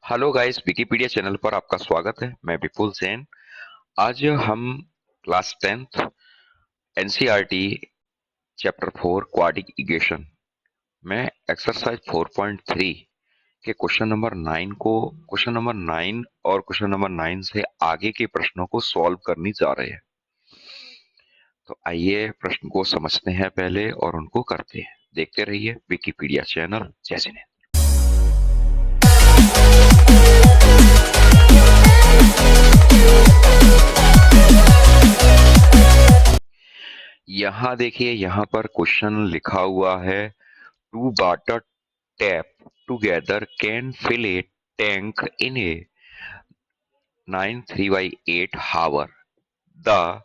Hello guys, Wikipedia channel पर आपका स्वागत है। मैं विपुल सेन। आज हम class 10th NCERT chapter 4 quadric equation में एक्सरसाइज 4.3 के क्वेश्चन नंबर 9 और क्वेश्चन नंबर 9 से आगे के प्रश्नों को सॉल्व करने जा रहे हैं। तो आइए प्रश्न को समझते हैं पहले और उनको करते हैं। देखते रहिए विकिपीडिया चैनल। जय हिंद। यहाँ देखिए, यहाँ पर क्वेश्चन लिखा हुआ है, two water tap together can fill a tank in a 9 3 by 8 hour. The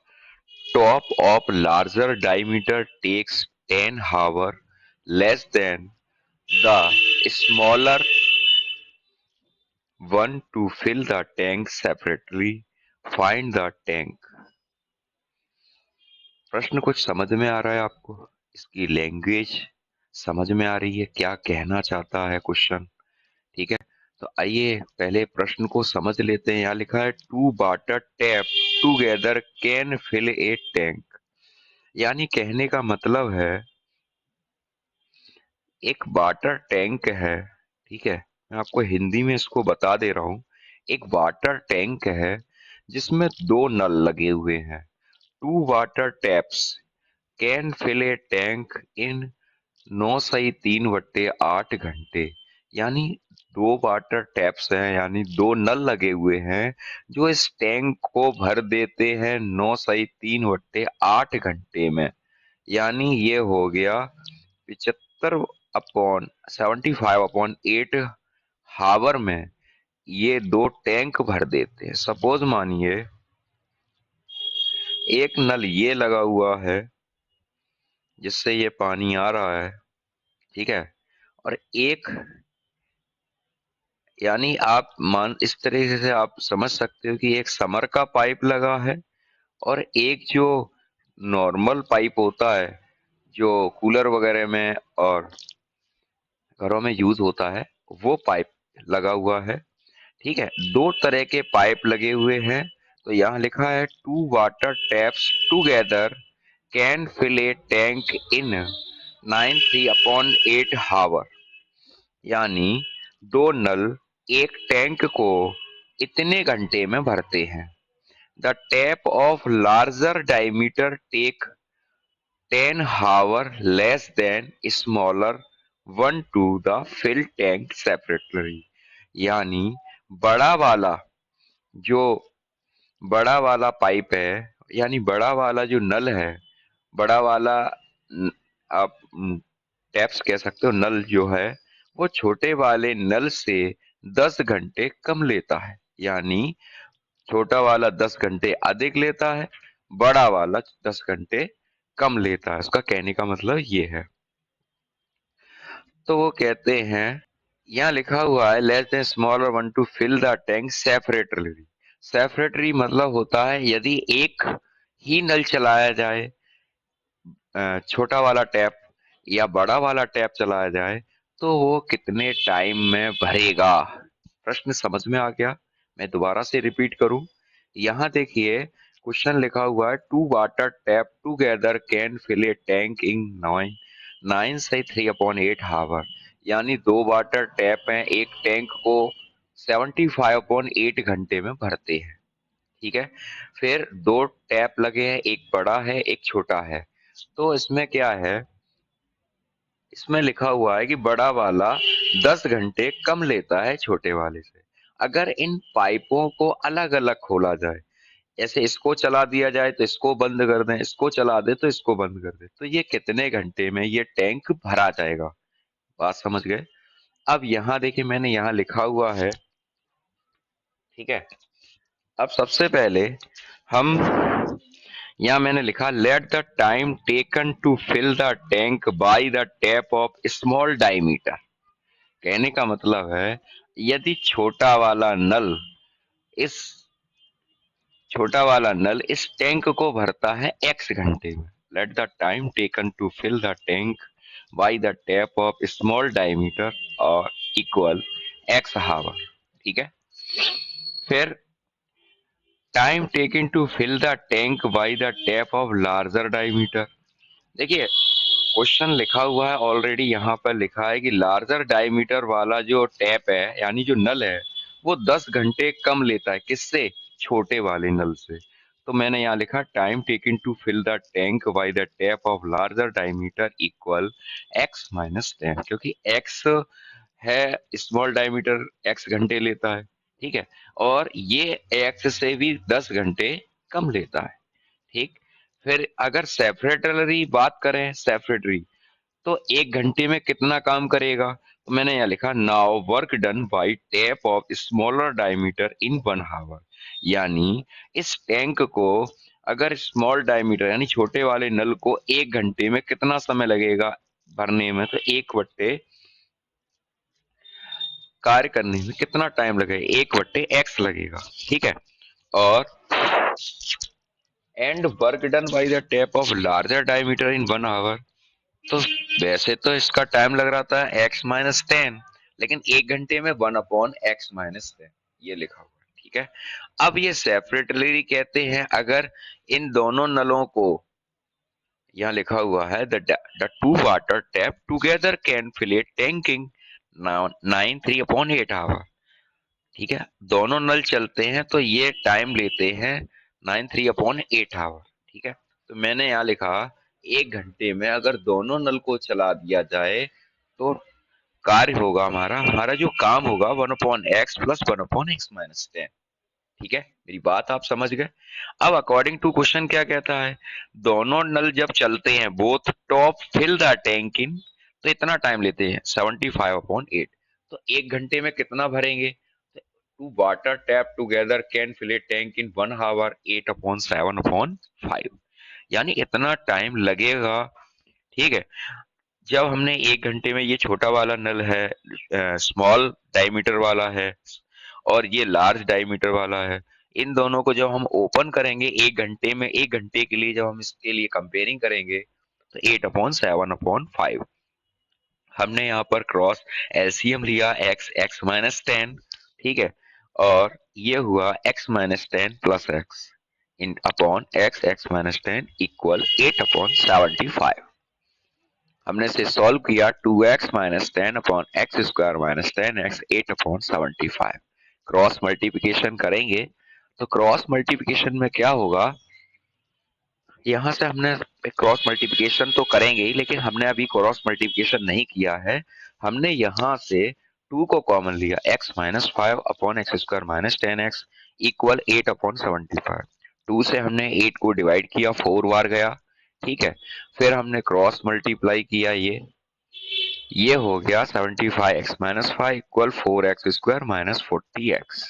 top of larger diameter takes 10 hour less than the smaller one to fill the tank separately. Find the tank. प्रश्न कुछ समझ में आ रहा है आपको? इसकी language समझ में आ रही है? क्या कहना चाहता है क्वेश्चन? ठीक है, तो आइए पहले प्रश्न को समझ लेते हैं। यहाँ लिखा है two water tap together can fill a tank. यानी कहने का मतलब है एक वाटर टैंक है। ठीक है, मैं आपको हिंदी में इसको बता दे रहा हूँ। एक वाटर टैंक है जिसमें दो नल लगे हुए हैं। Two water taps can fill a tank in 9 से 3/8 घंटे। यानी दो वाटर टैप्स हैं, यानी दो नल लगे हुए हैं जो इस टैंक को भर देते हैं 9 से 3/8 में। यानी ये हो गया 75/75/8 हावर में ये दो टैंक भर देते हैं। सपोज मानिए एक नल ये लगा हुआ है जिससे ये पानी आ रहा है, ठीक है, और एक, यानी आप मान इस तरीके से आप समझ सकते हो कि एक समर का पाइप लगा है और एक जो नॉर्मल पाइप होता है जो कूलर वगैरह में और घरों में यूज होता है, वो पाइप लगा हुआ है। ठीक है, दो तरह के पाइप लगे हुए हैं। तो यहाँ लिखा है two water taps together can fill a tank in 9 3/8 hour. यानी दो नल एक टैंक को इतने घंटे में भरते हैं। The tap of larger diameter take 10 hour less than smaller one to the fill tank separately. यानी बड़ा वाला जो बड़ा वाला पाइप है, यानी बड़ा वाला जो नल है, बड़ा वाला आप टैप्स कह सकते हो, नल जो है वो छोटे वाले नल से 10 घंटे कम लेता है। यानी छोटा वाला 10 घंटे अधिक लेता है, बड़ा वाला 10 घंटे कम लेता है। उसका कहने का मतलब ये है। तो वो कहते हैं, यहाँ लिखा हुआ है less than smaller one to fill the tank separately. Separately मतलब होता है यदि एक ही नल चलाया जाए, छोटा वाला टैप या बड़ा वाला टैप चलाया जाए, तो वो कितने टाइम में भरेगा। प्रश्न समझ में आ गया? मैं दोबारा से रिपीट करूं। यहाँ देखिए क्वेश्चन लिखा हुआ है two water tap together can fill a tank in 9 से 3/8 हावर। यानी दो वाटर टैप हैं, एक टैंक को 75/8 घंटे में भरते हैं। ठीक है, फिर दो टैप लगे हैं, एक बड़ा है एक छोटा है। तो इसमें क्या है, इसमें लिखा हुआ है कि बड़ा वाला 10 घंटे कम लेता है छोटे वाले से। अगर इन पाइपों को अलग अलग खोला जाए, ऐसे इसको चला दिया जाए तो इसको बंद कर दें, इसको चला दे तो इसको बंद कर दे, तो ये कितने घंटे में ये टैंक भरा जाएगा। बात समझ गए? अब यहाँ देखिए मैंने यहाँ लिखा हुआ है, ठीक है। अब सबसे पहले हम, यहाँ मैंने लिखा let the time taken to fill the tank by the tap of small diameter. कहने का मतलब है यदि इस छोटा वाला नल इस टैंक को भरता है x घंटे में, let the time taken to fill the tank by the tap of small diameter और इक्वल x हावर। ठीक है। फिर time taken to fill the tank by the tap of larger diameter. देखिए क्वेश्चन लिखा हुआ है ऑलरेडी, यहाँ पर लिखा है कि लार्जर डायमीटर वाला जो टैप है यानी जो नल है वो 10 घंटे कम लेता है, किससे? छोटे वाले नल से। तो मैंने यहाँ लिखा time taken to fill the tank by the tap of larger diameter equal x minus 10, क्योंकि x है स्मॉल डायमीटर, x घंटे लेता है, ठीक है, और ये x से भी 10 घंटे कम लेता है, ठीक। फिर अगर सेपरेटरी बात करें, सेपरेटरी तो 1 घंटे में कितना काम करेगा? तो मैंने यहाँ लिखा now work done by tap of smaller diameter in 1 hour. यानी इस टैंक को अगर स्मॉल डायमीटर यानी छोटे वाले नल को 1 घंटे में कितना समय लगेगा भरने में? तो 1/, कार्य करने में कितना टाइम लगेगा? 1/x लगेगा, ठीक है। और and work done by the tap of larger diameter in 1 hour. तो वैसे तो इसका टाइम लग रहा था x-10, लेकिन 1 घंटे में 1/x-10 ये लिखा हुआ है, ठीक है। अब ये सेपरेटली कहते हैं अगर इन दोनों नलों को, यहाँ लिखा हुआ है the two water tap together can fill a tank in 9 3/8 hour, ठीक है। दोनों नल चलते हैं तो ये टाइम लेते हैं 9 3/8 आवर, ठीक है। तो मैंने यहाँ लिखा 1 घंटे में अगर दोनों नल को चला दिया जाए तो कार्य होगा हमारा, हमारा जो काम होगा 1/x प्लस 1/x-10, ठीक है। मेरी बात आप समझ गए? अब अकॉर्डिंग टू क्वेश्चन क्या कहता है, दोनों नल जब चलते हैं both tap fill the tank in, तो इतना टाइम लेते हैं 75/8। तो 1 घंटे में कितना भरेंगे? Two water tap together can fill a tank in 1 hour 8/7/5, यानी इतना टाइम लगेगा, ठीक है। जब हमने 1 घंटे में, ये छोटा वाला नल है स्मॉल डायमीटर वाला है और ये लार्ज डायमीटर वाला है, इन दोनों को जब हम ओपन करेंगे 1 घंटे में, 1 घंटे के लिए जब हम इसके लिए कंपेयरिंग करेंगे तो 8/7/5। हमने यहाँ पर क्रॉस एलसीएम लिया x(x-10), ठीक है, और ये हुआ x-10 प्लस x इन अपॉन x(x-10) इक्वल 8/75। हमने इसे सॉल्व किया 2x-10 upon x square minus 10x 8/75। Cross multiplication करेंगे तो क्रॉस मल्टीप्लिकेशन में क्या होगा, यहाँ से हमने क्रॉस मल्टीप्लिकेशन तो करेंगे ही, लेकिन हमने अभी क्रॉस मल्टीप्लिकेशन नहीं किया है। हमने यहाँ से 2 को कॉमन लिया, x-5 upon x square minus 10x equal 8/75। 2 से हमने 8 को डिवाइड किया, 4 बार गया, ठीक है। फिर हमने क्रॉस मल्टीप्लाई किया, ये हो गया 75x-5 equal 4x square minus 40x।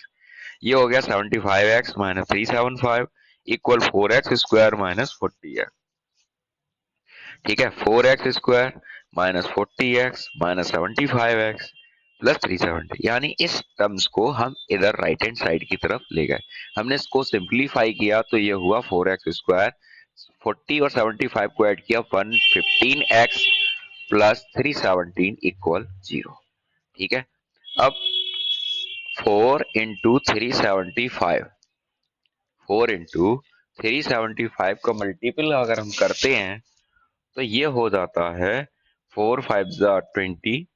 ये हो गया 75x minus 375 equal 4x square minus 40x, ठीक है। 4x square minus 40x minus 75x plus 370, यानी इस टर्म्स को हम इधर राइट हैंड साइड की तरफ ले गए। हमने इसको सिंप्लीफाई किया तो ये हुआ 4x स्क्वायर, 40 और 75 को ऐड किया 115x प्लस 317 इक्वल 0, ठीक है। अब 4 इंटू 375, 4 इंटू 375 का मल्टीपल अगर हम करते हैं तो ये हो जाता है 4 5 जा 20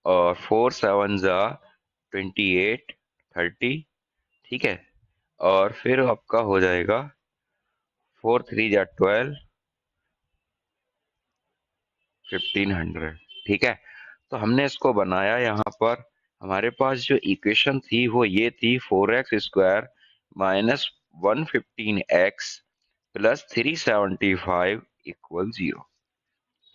और 4 7 जा 28 30, ठीक है। और फिर आपका हो जाएगा 4 3 जा 12 1500, ठीक है। तो हमने इसको बनाया, यहाँ पर हमारे पास जो इक्वेशन थी वो ये थी 4x square minus 115x plus 375 equal 0,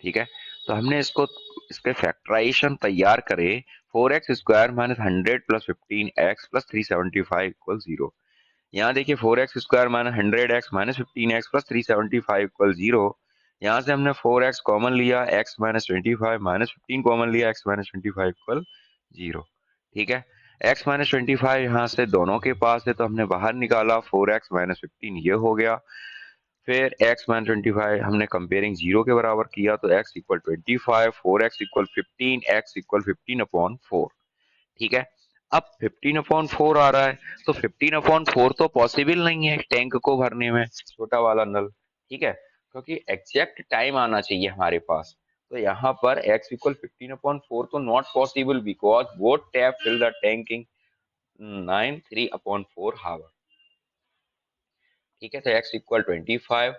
ठीक है। तो हमने इसको, इसके फैक्टराइजेशन तैयार करे, 4x square minus 100 plus 15x plus 375 equal 0। यहाँ देखिए 4x square minus 100x minus 15x plus 375 equal 0। यहाँ से हमने 4x कॉमन लिया, x माइनस 25 माइनस 15 कॉमन लिया, x माइनस 25 इक्वल 0, ठीक है। x माइनस 25 यहाँ से दोनों के पास है तो हमने बाहर निकाला, 4x माइनस 15 ये हो गया। फिर x माइनस 25 हमने कंपेयरिंग 0 के बराबर किया तो x equal 25, 4x equal 15, x equal 15/4, ठीक है। अब 15/4 आ रहा है, तो 15/4 तो पॉसिबल नहीं है टैंक को भरने में, छोटा वाला नल, ठीक है, क्योंकि एग्जैक्ट टाइम आना चाहिए हमारे पास। तो यहाँ पर x इक्वल 15/4 तो नॉट पॉसिबल, बिकॉज वो tap fill the tank in 3/4 hour, ठीक है। तो x इक्वल 25।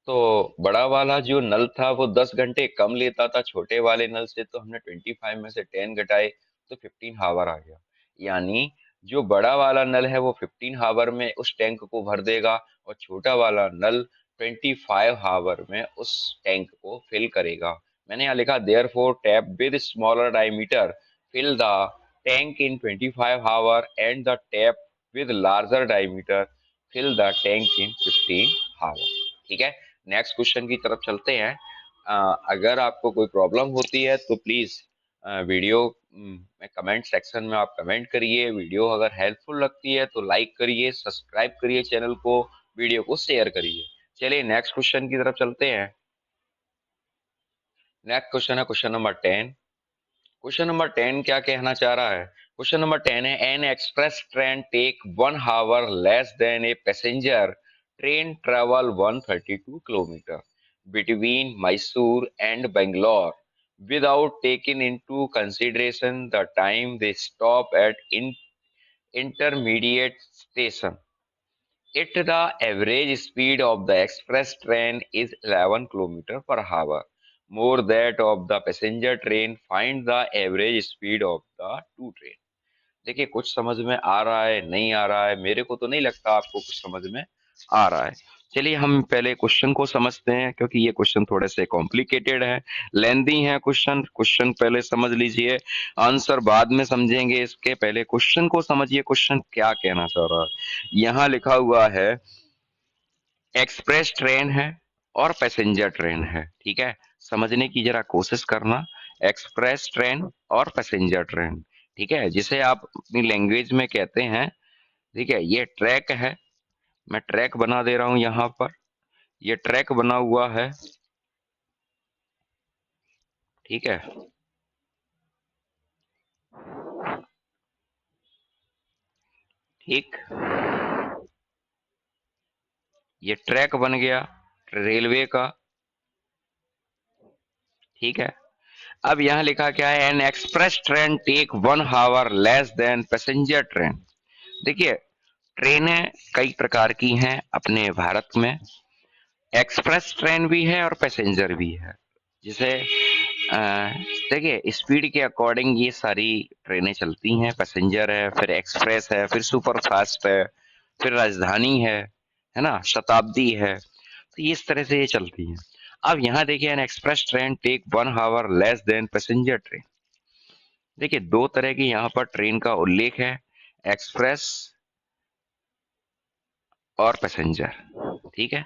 तो बड़ा वाला जो नल था वो 10 घंटे कम लेता था छोटे वाले नल से, तो हमने 25 में से 10 घटाए तो 15 हावर आ गया। यानी जो बड़ा वाला नल है वो 15 हावर में उस टैंक को भर देगा, और छोटा वाला नल 25 हावर में उस टैंक को फिल करेगा। मैंने यहाँ लिखा therefore tap with smaller diameter fill the tank in 25 hour and the tap with larger diameter fill the tank in 15 hour, ठीक है। नेक्स्ट क्वेश्चन की तरफ चलते हैं। अगर आपको कोई प्रॉब्लम होती है तो प्लीज वीडियो में कमेंट सेक्शन में आप कमेंट करिए। वीडियो अगर हेल्पफुल लगती है तो लाइक करिए, सब्सक्राइब करिए चैनल को, वीडियो को शेयर करिए। चलिए नेक्स्ट क्वेश्चन की तरफ चलते हैं। नेक्स्ट क्वेश्चन है क्वेश्चन नंबर 10। क्वेश्चन नंबर 10 क्या कहना चाह रहा है? क्वेश्चन नंबर 10 है an express train take 1 hour less than a passenger train travel 132 kilometre between Mysore and Bangalore without taking into consideration the time they stop at intermediate station. It the average speed of the express train is 11 km per hour. More that of the passenger train. Find the average speed of the two train. देखिए कुछ समझ में आ रहा है, नहीं आ रहा है, मेरे को तो नहीं लगता आपको कुछ समझ में आ रहा है। चलिए हम पहले क्वेश्चन को समझते हैं, क्योंकि ये क्वेश्चन थोड़े से कॉम्प्लिकेटेड है, लेंदी है क्वेश्चन। क्वेश्चन पहले समझ लीजिए, आंसर बाद में समझेंगे, इसके पहले क्वेश्चन को समझिए, क्वेश्चन क्या कहना चाह रहा है। यहाँ लिखा हुआ है एक्सप्रेस ट्रेन है और पैसेंजर ट्रेन है, ठीक है, समझने की जरा कोशिश करना। एक्सप्रेस ट्रेन और पैसेंजर ट्रेन, ठीक है, जिसे आप अपनी लैंग्वेज में कहते हैं, ठीक है। ये ट्रैक है, मैं ट्रैक बना दे रहा हूं यहाँ पर, ये ट्रैक बना हुआ है, ठीक है, ठीक, ये ट्रैक बन गया रेलवे का, ठीक है। अब यहाँ लिखा क्या है, an express train take 1 hour less than passenger train. देखिए ट्रेनें कई प्रकार की हैं अपने भारत में, एक्सप्रेस ट्रेन भी है और पैसेंजर भी है। जिसे देखिए स्पीड के अकॉर्डिंग ये सारी ट्रेनें चलती हैं, पैसेंजर है, फिर एक्सप्रेस है, फिर सुपर फास्ट है, फिर राजधानी है ना, शताब्दी है, तो इस तरह से ये चलती हैं। अब यहाँ देखिए an express train take 1 hour less than passenger train. देखिए दो तरह की यहाँ पर ट्रेन का उल्लेख है, एक्सप्रेस और पैसेंजर, ठीक है।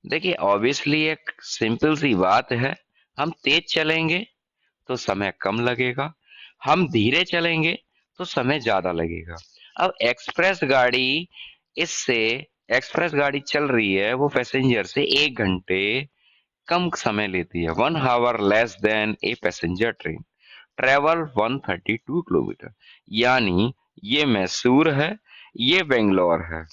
देखिए ऑब्वियसली एक सिंपल सी बात है, हम तेज चलेंगे तो समय कम लगेगा, हम धीरे चलेंगे तो समय ज्यादा लगेगा। अब इससे एक्सप्रेस गाड़ी चल रही है, वो पैसेंजर से 1 घंटे कम समय लेती है, 1 hour less than a passenger train travel 132 kilometre. यानी ये मैसूर है, ये बेंगलोर है,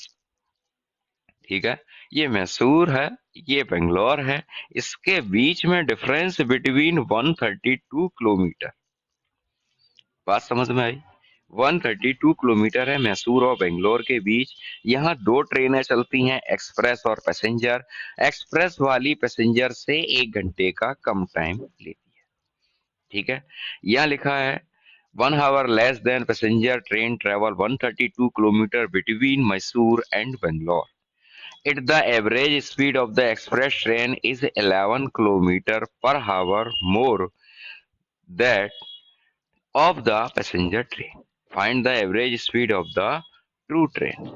ठीक है, ये मैसूर है, ये बेंगलोर है, इसके बीच में डिफरेंस बिटवीन 132 किलोमीटर। बात समझ में आई? 132 किलोमीटर है मैसूर और बेंगलोर के बीच। यहाँ दो ट्रेनें चलती हैं, एक्सप्रेस और पैसेंजर। एक्सप्रेस वाली पैसेंजर से 1 घंटे का कम टाइम लेती है, ठीक है। यहाँ लिखा है 1 hour less than passenger train travel 132 kilometre between Mysore and Bangalore. It the average speed of the express train is 11 kilometer per hour more that of the passenger train. Find the average speed of the true train.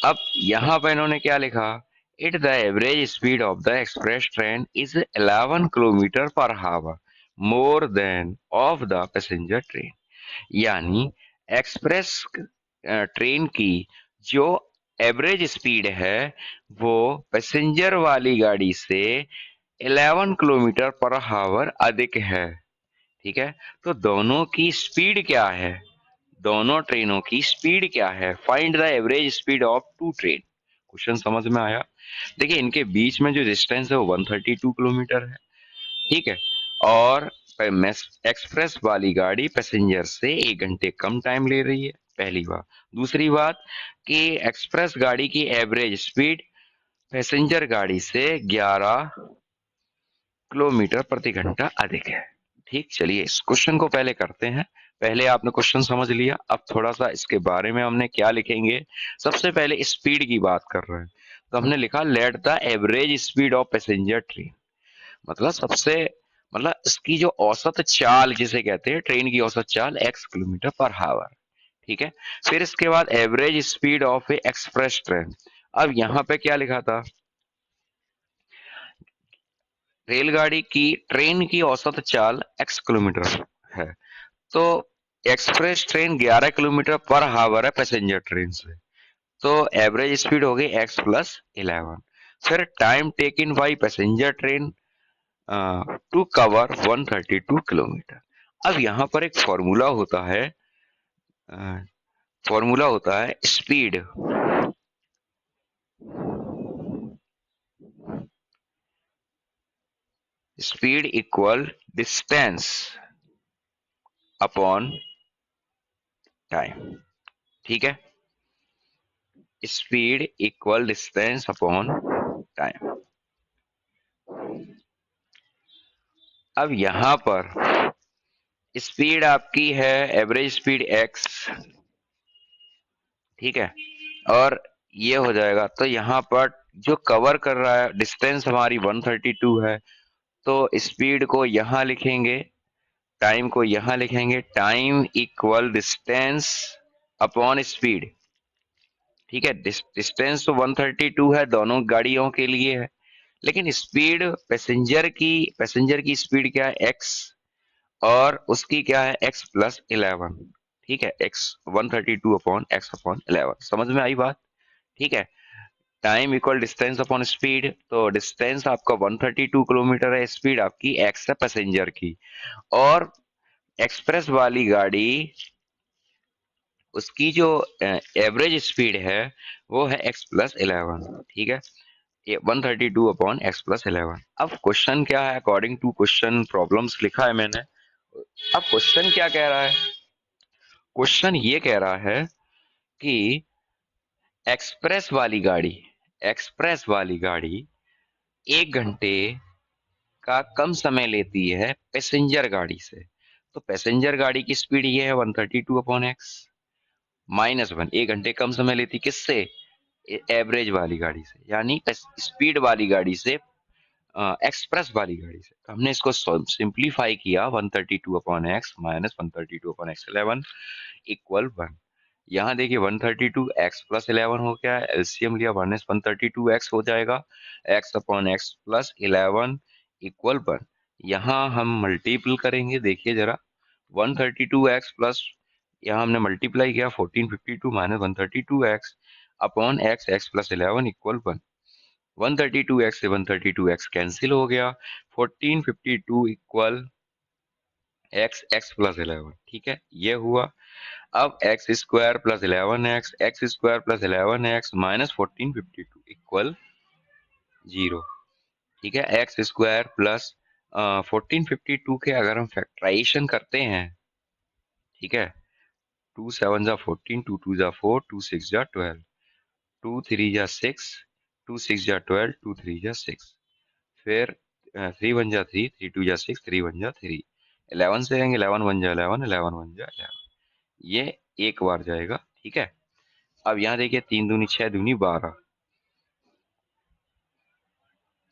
अब यहाँ पर इन्होंने क्या लिखा, it the average speed of the express train is 11 kilometre per hour more than of the passenger train. यानी express train की जो average speed है वो पैसेंजर वाली गाड़ी से 11 किलोमीटर पर हावर अधिक है। ठीक है, तो दोनों की स्पीड क्या है, दोनों ट्रेनों की स्पीड क्या है, find the average speed of two train. Question समझ में आया। देखिए इनके बीच में जो डिस्टेंस है वो 132 किलोमीटर है। ठीक है, और एक्सप्रेस वाली गाड़ी पैसेंजर से 1 घंटे कम टाइम ले रही है, पहली बात। दूसरी बात कि एक्सप्रेस गाड़ी की एवरेज स्पीड पैसेंजर गाड़ी से 11 किलोमीटर प्रति घंटा अधिक है। ठीक, चलिए इस क्वेश्चन को पहले करते हैं। पहले आपने क्वेश्चन समझ लिया, अब थोड़ा सा इसके बारे में हमने क्या लिखेंगे। सबसे पहले स्पीड की बात कर रहे हैं, तो हमने लिखा let the average speed of passenger train. मतलब सबसे मतलब इसकी जो औसत चाल जिसे कहते हैं, ट्रेन की औसत चाल x किलोमीटर पर हावर। ठीक है, फिर इसके बाद average speed of A express train. अब यहाँ पे क्या लिखा था, रेलगाड़ी की ट्रेन की औसत चाल x किलोमीटर है, तो एक्सप्रेस ट्रेन 11 किलोमीटर पर हावर है पैसेंजर ट्रेन से, तो एवरेज स्पीड हो गई x प्लस 11। फिर time taken by passenger train to cover 132 kilometre. अब यहाँ पर एक फॉर्मूला होता है speed, speed equal distance upon time. ठीक है, speed equal distance upon time. अब यहाँ पर स्पीड आपकी है एवरेज स्पीड x, ठीक है, और ये हो जाएगा, तो यहाँ पर जो कवर कर रहा है डिस्टेंस हमारी 132 है, तो स्पीड को यहाँ लिखेंगे, टाइम को यहाँ लिखेंगे, time equal distance upon speed. ठीक है, डिस्टेंस तो 132 है, दोनों गाड़ियों के लिए है, लेकिन स्पीड पैसेंजर की स्पीड क्या है x, और उसकी क्या है x प्लस 11। ठीक है, x 132 अपॉन x अपॉन 11। समझ में आई बात। ठीक है, time equal distance upon speed, तो डिस्टेंस आपका 132 किलोमीटर है, स्पीड आपकी x है पैसेंजर की, और एक्सप्रेस वाली गाड़ी उसकी जो एवरेज स्पीड है वो है x प्लस 11। ठीक है, ये 132 अपॉन x प्लस 11। अब क्वेश्चन क्या है, अकॉर्डिंग टू क्वेश्चन प्रॉब्लम्स लिखा है मैंने। अब क्वेश्चन क्या कह रहा है, क्वेश्चन ये कह रहा है कि एक्सप्रेस वाली गाड़ी एक्सप्रेस वाली गाड़ी 1 घंटे का कम समय लेती है पैसेंजर गाड़ी से, तो पैसेंजर गाड़ी की स्पीड ये है 132 अपॉन एक्स माइनस 1। 1 घंटे कम समय लेती किससे, एवरेज वाली गाड़ी से, यानी स्पीड वाली गाड़ी से, एक्सप्रेस वाली गाड़ी से। तो हमने इसको सिंप्लीफाई किया, 132 upon x minus 132 upon x 11 equal 1। यहाँ देखिए 132 एक्स प्लस 11 हो गया, एलसीएम लिया, 132 एक्स हो जाएगा, x upon x plus 11 equal 1। यहाँ हम मल्टीपल करेंगे, देखिए जरा, 132 एक्स प्लस, यहाँ हमने मल्टीप्लाई किया 1452 minus 132 x upon x, x plus 11 equal 1। 132 x से 132 एक्स कैंसिल हो गया, 1452 इक्वल एक्स, एक्स प्लस 11। ठीक है, ये हुआ। अब x square plus 11 x, x square plus 11 x minus 1452 equal 0। ठीक है, एक्स स्क्वायर प्लस 1452 के अगर हम फैक्टराइजेशन करते हैं, ठीक है, 2 7 जा 14, 2 2 जा 4, 2 6 जा 12, 2 3 जा 6, 2 6 जा 12, 2 3 जा 6, फिर 3 1 जा 3, 3 2 जा 6, 3 1 जा 3, 11 से रहेंगे, 11 1 जा 11, 11 1 जा 11, ये एक बार जाएगा। ठीक है, अब यहाँ देखिए 3 दूनी 6 दूनी 12,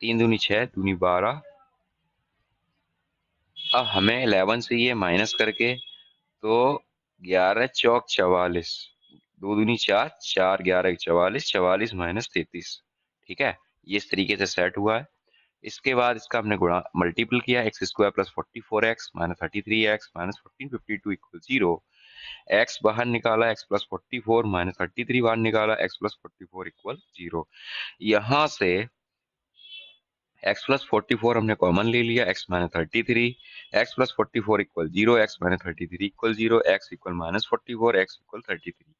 3 दूनी 6 दूनी 12। अब हमें 11 से ये माइनस करके, तो 11 चौक 44, 2 दूनी 4, 4 11 44, 44 माइनस 33। ठीक है, ये इस तरीके से सेट हुआ है। इसके बाद इसका हमने गुणा मल्टीपल किया, x square plus 44 x minus 33 x minus 1452 equal 0। X बाहर निकाला, एक्स प्लस 44 माइनस 33 बाहर निकाला, एक्स प्लस 44 इक्वल 0। यहाँ से x प्लस 44 हमने कॉमन ले लिया, x minus 33, x plus 44 equal 0, x minus 33 equal 0, x equal minus 44, x equal 33।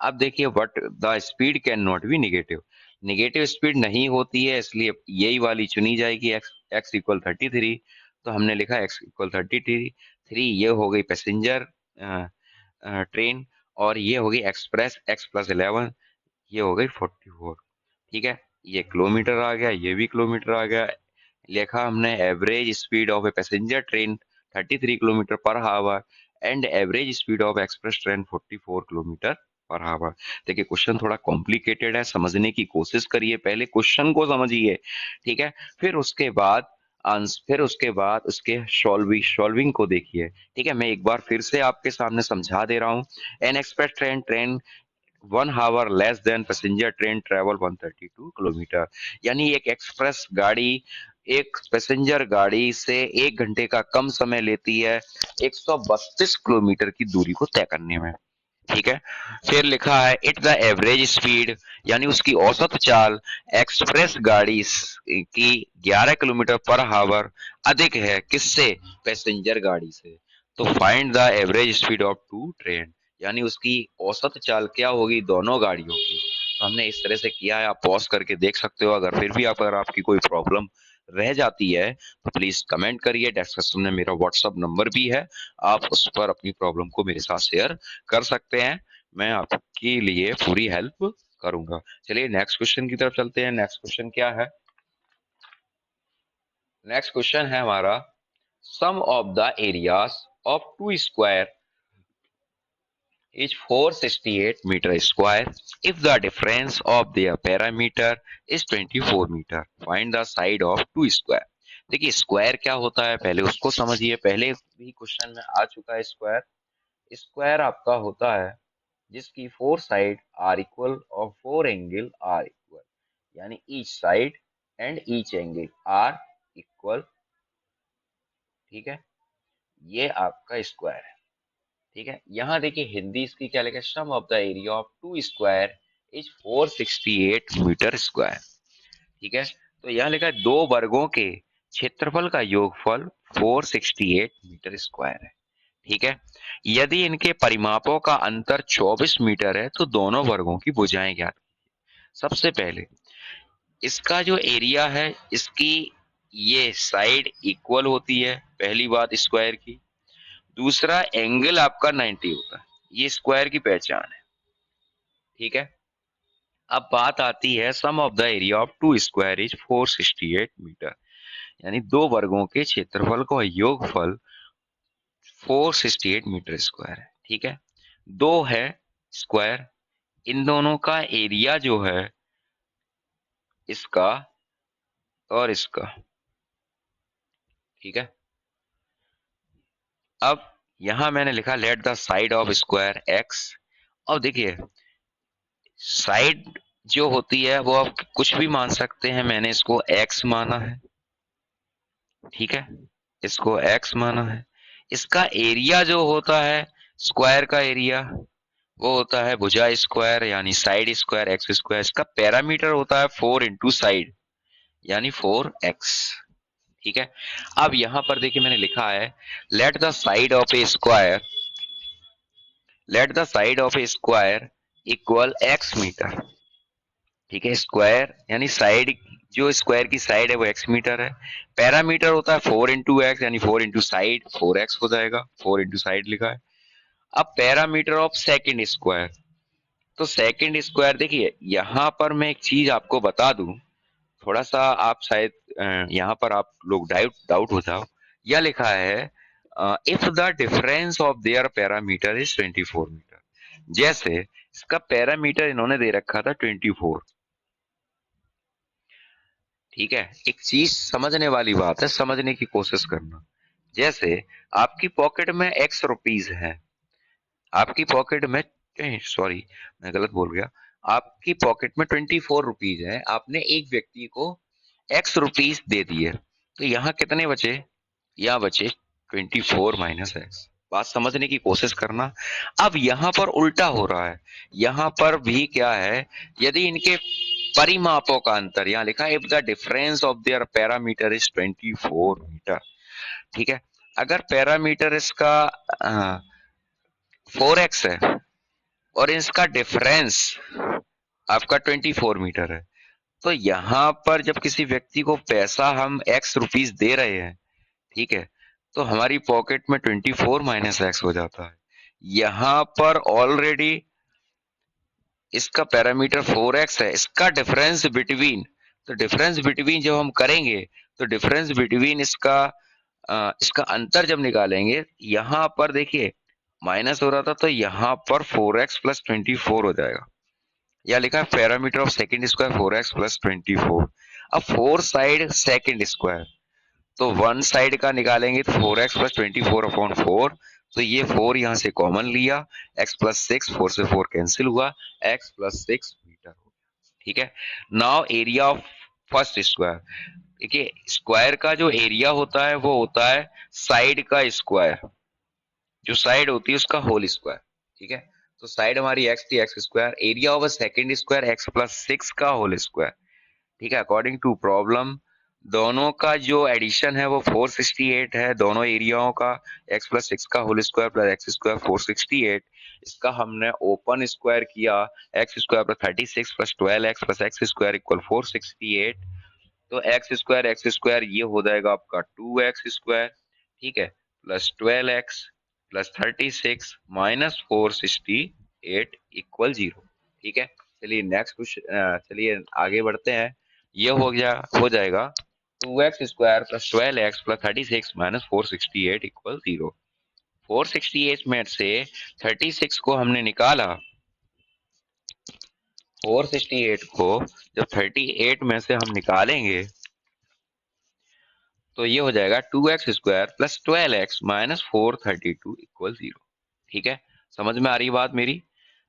अब देखिए what the speed can not be negative, negative speed नहीं होती है, इसलिए यही वाली चुनी जाएगी, x इक्वल 33। तो हमने लिखा x इक्वल 33, ये हो गई पैसेंजर ट्रेन, और ये हो गई एक्सप्रेस x प्लस 11, ये हो गई 44। ठीक है, ये किलोमीटर आ गया, ये भी किलोमीटर आ गया। लिखा हमने average speed of a passenger train 33 kilometre per hour and average speed of express train 44 kilometre per hour. देखिए क्वेश्चन थोड़ा कॉम्प्लिकेटेड है, समझने की कोशिश करिए, पहले क्वेश्चन को समझिए, ठीक है, फिर उसके बाद फिर उसके बाद उसके सॉल्विंग को देखिए। ठीक है, मैं एक बार फिर से आपके सामने समझा दे रहा हूँ। N express train 1 our less than passenger train travel 132 kilometre, यानी एक एक्सप्रेस गाड़ी एक पैसेंजर गाड़ी से 1 घंटे का कम समय लेती है 132 किलोमीटर की दूरी को तय करने में। ठीक है, फिर लिखा है इट द एवरेज स्पीड, यानी उसकी औसत चाल एक्सप्रेस गाड़ी की 11 किलोमीटर पर हावर अधिक है किससे, पैसेंजर गाड़ी से। तो find the average speed of two train, यानी उसकी औसत चाल क्या होगी दोनों गाड़ियों की। तो हमने इस तरह से किया है, आप पॉज करके देख सकते हो। अगर फिर भी अगर आपकी कोई प्रॉब्लम रह जाती है तो प्लीज कमेंट करिए, डिस्क्रिप्शन में मेरा व्हाट्सअप नंबर भी है, आप उस पर अपनी प्रॉब्लम को मेरे साथ शेयर कर सकते हैं, मैं आपके लिए पूरी हेल्प करूंगा। चलिए नेक्स्ट क्वेश्चन की तरफ चलते हैं। नेक्स्ट क्वेश्चन क्या है, नेक्स्ट क्वेश्चन है हमारा sum of the areas of two square is 468 meter square if the difference of their parameter is 24 meter. Find the side of two square. देखिए स्क्वायर क्या होता है पहले उसको समझिए, पहले भी क्वेश्चन में आ चुका है स्क्वायर। स्क्वायर आपका होता है जिसकी 4 साइड आर इक्वल और 4 एंगल आर इक्वल, यानी each side and each angle are equal. ठीक है, ये आपका स्क्वायर है। ठीक है, यहाँ देखिए हिंदी इसकी क्या लिखा है, sum of the area of two square is 468 metre square. ठीक है, तो यहाँ लिखा है दो वर्गों के क्षेत्रफल का योगफल 468 मीटर स्क्वायर है। ठीक है, यदि इनके परिमापों का अंतर 24 मीटर है तो दोनों वर्गों की भुजाएं ज्ञात। सबसे पहले इसका जो एरिया है, इसकी ये साइड इक्वल होती है, पहली बात स्क्वायर की। दूसरा एंगल आपका 90 होता है, ये स्क्वायर की पहचान है। ठीक है, अब बात आती है sum of the area of two square is 468 metre, यानी दो वर्गों के क्षेत्रफल का योगफल 468 मीटर स्क्वायर है। ठीक है, दो है स्क्वायर, इन दोनों का एरिया जो है इसका और इसका। ठीक है, अब यहां मैंने लिखा let the side of square x. अब देखिए साइड जो होती है वो आप कुछ भी मान सकते हैं, मैंने इसको एक्स माना है। ठीक है, इसको एक्स माना है। इसका एरिया जो होता है स्क्वायर का एरिया वो होता है भुजा स्क्वायर यानी साइड स्क्वायर एक्स स्क्वायर। इसका पैरामीटर होता है 4 इंटू साइड यानी 4x। ठीक है, अब यहां पर देखिए मैंने लिखा है let the side of a square, let the side of a square equal x metre. ठीक है, स्क्वायर यानी साइड, जो स्क्वायर की साइड है वो x मीटर है। पैरामीटर होता है 4 इंटू एक्स यानी 4 इंटू साइड 4x हो जाएगा, 4 इंटू साइड लिखा है। अब पैरामीटर ऑफ सेकंड स्क्वायर, तो सेकंड स्क्वायर देखिए यहाँ पर मैं एक चीज आपको बता दूं, थोड़ा सा आप शायद यहाँ पर आप लोग डाउट डाउट हो जाओ। यह लिखा है if the difference of their parameter is 24 metre, जैसे इसका पैरामीटर इन्होंने दे रखा था 24। ठीक है, एक चीज समझने वाली बात है, समझने की कोशिश करना। जैसे आपकी पॉकेट में एक्स रुपीज है, आपकी पॉकेट में, सॉरी मैं गलत बोल गया, आपकी पॉकेट में 24 रुपीज है, आपने एक व्यक्ति को एक्स रुपीज दे दिए, तो यहाँ कितने बचे, यहाँ बचे 24 माइनस एक्स। बात समझने की कोशिश करना। अब यहाँ पर उल्टा हो रहा है, यहाँ पर भी क्या है, यदि इनके परिमापों का अंतर, यहाँ लिखा है if the difference of their parameter is 24 metre. ठीक है, अगर पैरामीटर इसका 4x है और इसका डिफरेंस आपका 24 मीटर है, तो यहाँ पर जब किसी व्यक्ति को पैसा हम x रुपीस दे रहे हैं, ठीक है, तो हमारी पॉकेट में 24 माइनस एक्स हो जाता है। यहाँ पर ऑलरेडी इसका पैरामीटर 4x है, इसका डिफरेंस बिटवीन, तो डिफरेंस बिटवीन जब हम करेंगे तो डिफरेंस बिटवीन इसका अंतर जब निकालेंगे, यहाँ पर देखिए माइनस हो रहा था, तो यहाँ पर 4x प्लस 24 हो जाएगा। या लिखा है parameter of second square 4x plus 24। अब 4 साइड सेकंड स्क्वायर, तो वन साइड का निकालेंगे तो 4x प्लस 24/4, तो ये 4 यहाँ से कॉमन लिया, x प्लस 6, 4 से 4 कैंसिल हुआ, x प्लस 6 मीटर हो गया। ठीक है, now area of first square, देखिए स्क्वायर का जो एरिया होता है वो होता है साइड का स्क्वायर, जो साइड होती है उसका होल स्क्वायर। ठीक है, तो साइड हमारी x थी, x square, area of a second square x plus 6 का होल स्क्वायर। ठीक है, अकॉर्डिंग टू प्रॉब्लम दोनों का जो एडिशन है वो 468 है, दोनों एरियाओं का, x प्लस 6 का whole square plus x square 468, इसका हमने ओपन स्क्वायर किया, x square plus 36 plus 12x plus x square equal 468, तो एक्स स्क्वायर ये हो जाएगा आपका 2x स्क्वायर, ठीक है, plus 12x plus 36 minus 468 equal 0। ठीक है, चलिए नेक्स्ट क्वेश्चन, चलिए आगे बढ़ते हैं। ये हो जाएगा 2x square plus 12x plus 36 minus 468 equal 0। 468 में से 36 को हमने निकाला, 468 को जब 38 में से हम निकालेंगे तो ये हो जाएगा 2x square plus 12x minus 432 equal 0। ठीक है, समझ में आ रही बात मेरी।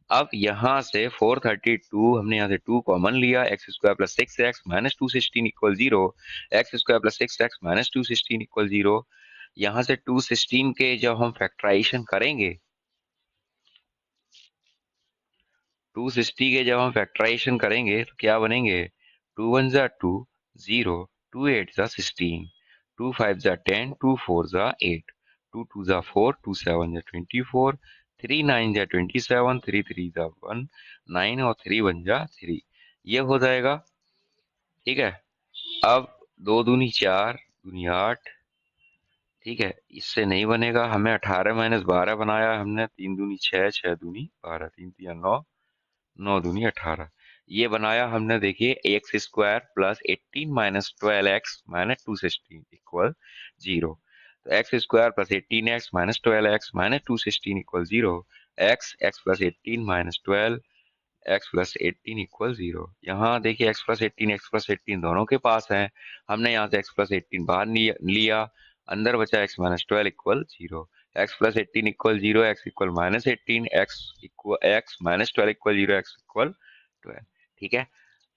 अब यहाँ से 432 हमने यहाँ से 2 कॉमन लिया, x square plus 6x minus 216 equal 0, x square plus 6x minus 216 equal 0। यहाँ से 216 के जब हम फैक्टराइजेशन करेंगे, 260 के जब हम फैक्टराइजेशन करेंगे तो क्या बनेंगे, 2 1 जा 2 0, 2 8 जा 16, 2 5 जा 10, 2 4 जा 8, 2 2 जा 4, 2 7 जा 24, 3 9 जा 27, 3 3 जा 1 9 और 3 1 जा 3, ये हो जाएगा। ठीक है, अब 2 दूनी 4 दूनी 8, ठीक है, इससे नहीं बनेगा, हमें 18 माइनस 12 बनाया हमने, 3 दूनी 6 6 दूनी 12, 3 3 9, 9 दूनी 18, ये बनाया हमने, देखिए x square plus 18 minus 12x minus 216 equal 0। तो x square plus 18x minus 12x minus 216 equal 0, x x plus 18 minus 12 x plus 18 equal 0। यहाँ देखिए एक्स प्लस 18 दोनों के पास है, हमने यहाँ से एक्स प्लस 18 बाहर लिया, अंदर बचा x minus 12 equal 0, x plus 18 equal 0, x equal minus 18, x minus 12 equal 0, x equal 12। ठीक है,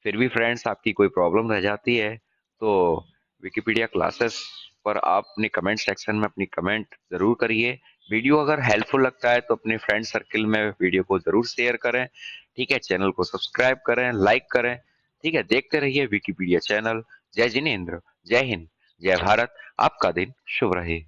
फिर भी फ्रेंड्स आपकी कोई प्रॉब्लम रह जाती है तो विकिपीडिया क्लासेस पर आप अपने कमेंट सेक्शन में अपनी कमेंट जरूर करिए। वीडियो अगर हेल्पफुल लगता है तो अपने फ्रेंड सर्किल में वीडियो को जरूर शेयर करें। ठीक है, चैनल को सब्सक्राइब करें, लाइक करें। ठीक है, देखते रहिए विकिपीडिया चैनल। जय जिनेंद्र, जय हिंद, जय भारत। आपका दिन शुभ रहे।